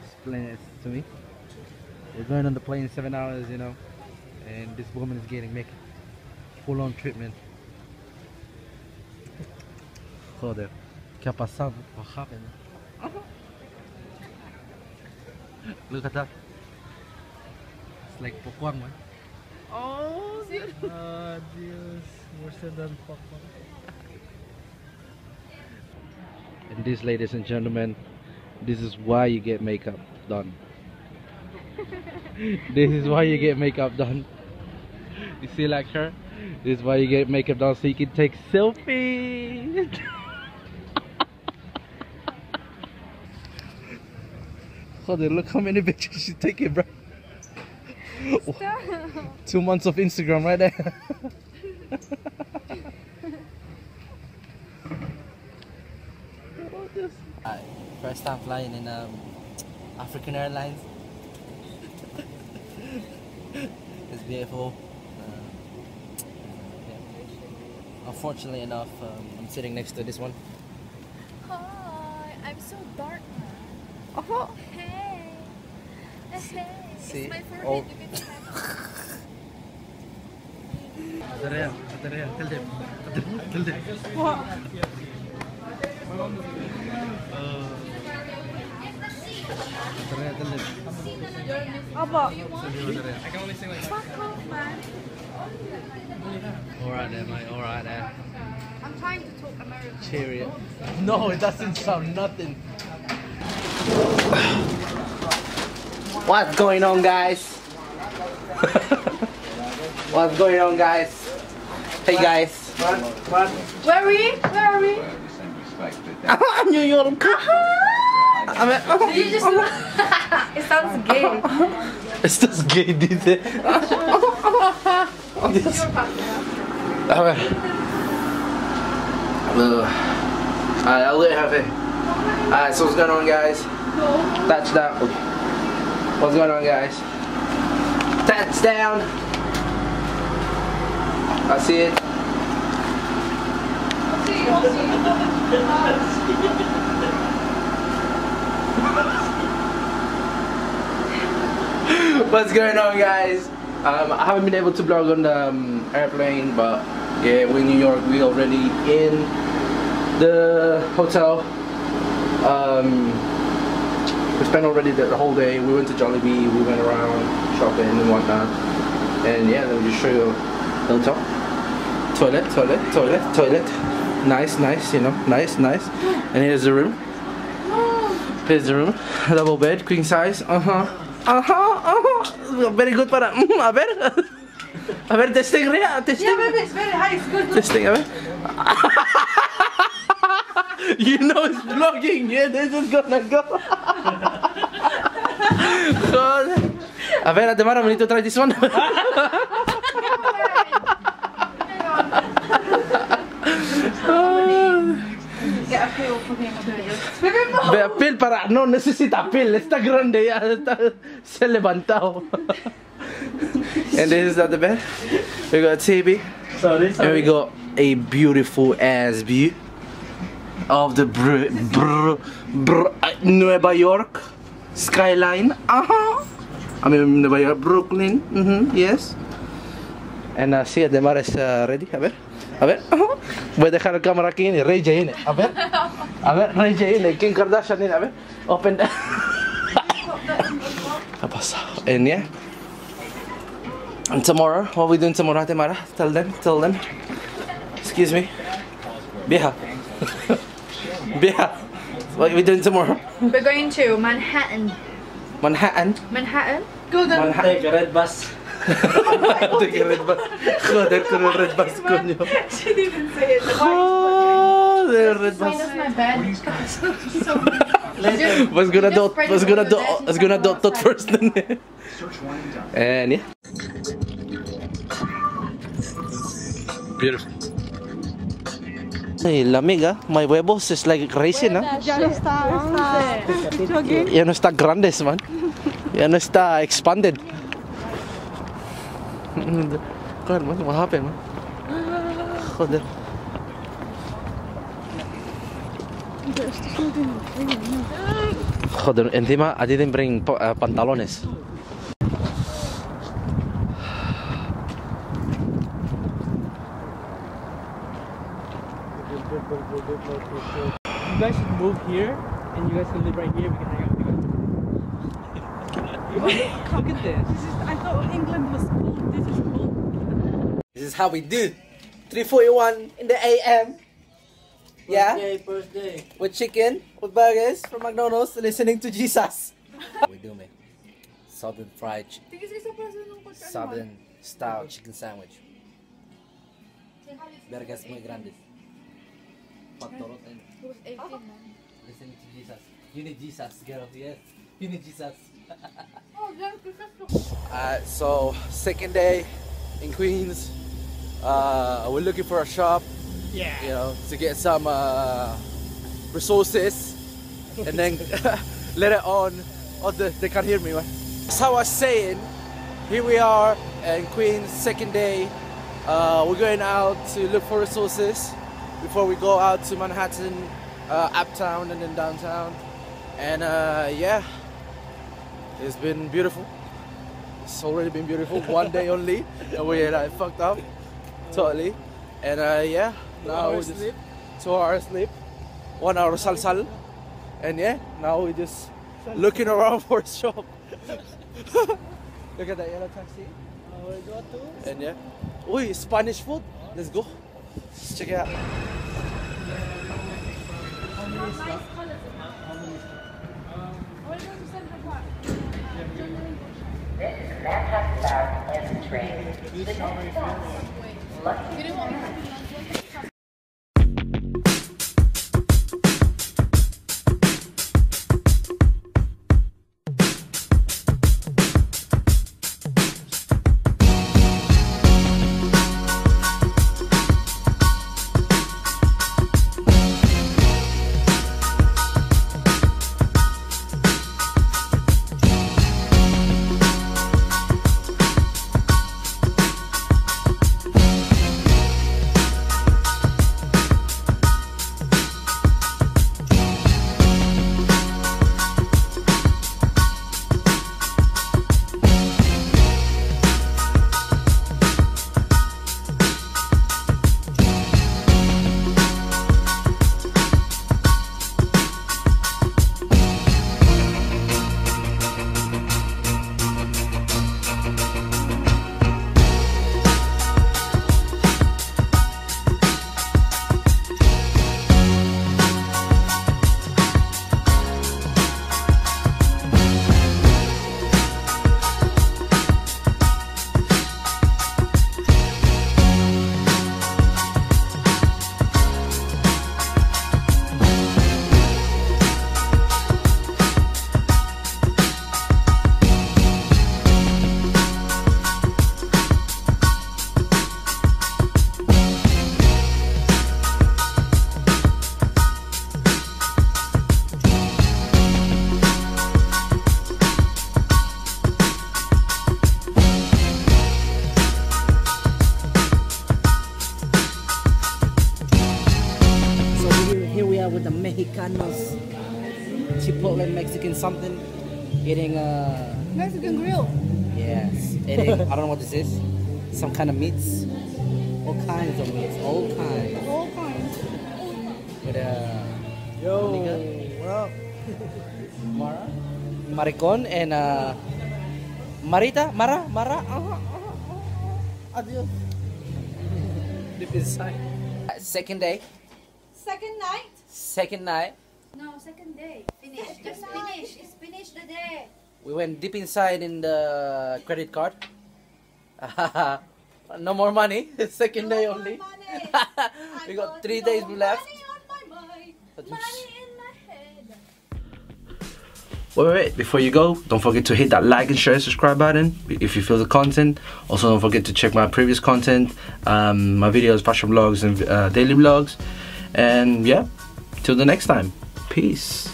explain it to me. We're going on the plane 7 hours, you know, and this woman is getting makeup, full-on treatment. Joder, ¿qué ha pasado? What happened? Look at that. It's like popcorn, man. Oh, Dios. Worse than popcorn. And this, ladies and gentlemen, this is why you get makeup done. This is why you get makeup done. You see, like her? This is why you get makeup done, so you can take selfies. Hold on, look how many pictures she's taking, bro. Stop. 2 months of Instagram right there. First time flying in African Airlines. It's beautiful. Yeah. Unfortunately enough, I'm sitting next to this one. Hi, I'm so dark. Oh. Hey. Hey. See? It's my forehead. Oh. You can tell. Tell them. Tell them. What? Abba. I can only sing like fuck off, man. Alright then, mate. Alright then. I'm trying to talk American. Cheerio. No, it doesn't sound nothing. What's going on, guys? What's going on, guys? Hey, guys. Where are we? Where are we? New York. Did you just it sounds gay. Estás gay, dice. A ver. I'll let you have it. Alright, so what's going on, guys? Touchdown. What's going on, guys? Touchdown. I see it. What's going on, guys? I haven't been able to vlog on the airplane, but yeah, we're in New York. We're already in the hotel. We spent already the whole day. We went to Jollibee, we went around shopping and whatnot. And yeah, let me just show you a little top. Toilet. Nice, you know, nice. And here's the room. Here's the room. Double bed, queen size. Very good para. A ver, testing, Rhea. Testing. Yeah, baby, it's very high. It's good. Testing, a ver. You know it's vlogging. Yeah, this is gonna go. A ver, Ademara, we need to try this one. Get a pill for him to do it. Ve, pill para. No necesita pill. Está grande ya. Se levantado. And this is at the bed. We got TV. Sorry. And we got a beautiful ass view of the Nueva York skyline. I mean Nueva York, Brooklyn. Yes. And see, Ademar is ready. A ver. Voy a dejar la cámara aquí y Ray J. A ver, Ray J. Kim Kardashian. A ver, open that. Ha pasado. And yeah. And tomorrow, what are we doing tomorrow, Ademara? Tell them. Excuse me. Vieja. What are we doing tomorrow? We're going to Manhattan. Manhattan? Golden. Take a red bus. Take a red bus. Joder, con el red bus, coño. She didn't say it. Joder, red bus. Minus my bed. Was gonna do that first. And yeah. Beautiful. Hey, la amiga, my huevos is like racing, ¿no? Ya no está. Ya no está grandes, man. Ya no está expanded. God, man, what happened, man? Joder. Joder, encima I didn't bring pantalones. You guys should move here, and you guys can live right here. We can hang out together. Look at this. I thought England was cold. This is cold. This is how we do. 3:41 in the AM. Yeah. First day. With chicken, with burgers from McDonald's, listening to Jesus. We do me. Southern fried chicken. Southern style chicken sandwich. Burgers muy grandes. Factorot and listening to Jesus. You need Jesus, girl. Yes. You need Jesus. So second day in Queens. We're looking for a shop. Yeah. You know, to get some resources, and then later on, they can't hear me, right? As I was saying, here we are in Queens, second day. We're going out to look for resources before we go out to Manhattan, uptown, and then downtown. And yeah, it's been beautiful. It's already been beautiful. One day only, and we like fucked up totally. And yeah, now we just 2 hours sleep, 1 hour salsal, and yeah, now we're just looking around for a shop. Look at that yellow taxi. And yeah, oi, Spanish food. Let's go. Let's check it out. This is Manhattan Bound Pleasant train. The next stop is Lucky. With the Mexicanos, Chipotle Mexican something, eating Mexican grill. yes, eating I don't know what this is, some kind of meats, all kinds of meats, all kinds. All kinds. With Yo, nigga, what up? Mara, Maricon, and Mara. Adios. Deep inside. Second day. Second night? Second night. No, second day. Finish. Just finish. It's finished the day. We went deep inside in the credit card. No more money. Second day No more only. money. We I got 3 days left. Money on my mind. Money in my head. Wait, before you go, don't forget to hit that like and share, subscribe button if you feel the content. Also, don't forget to check my previous content, my videos, fashion vlogs, and daily vlogs. And yeah, till the next time, peace.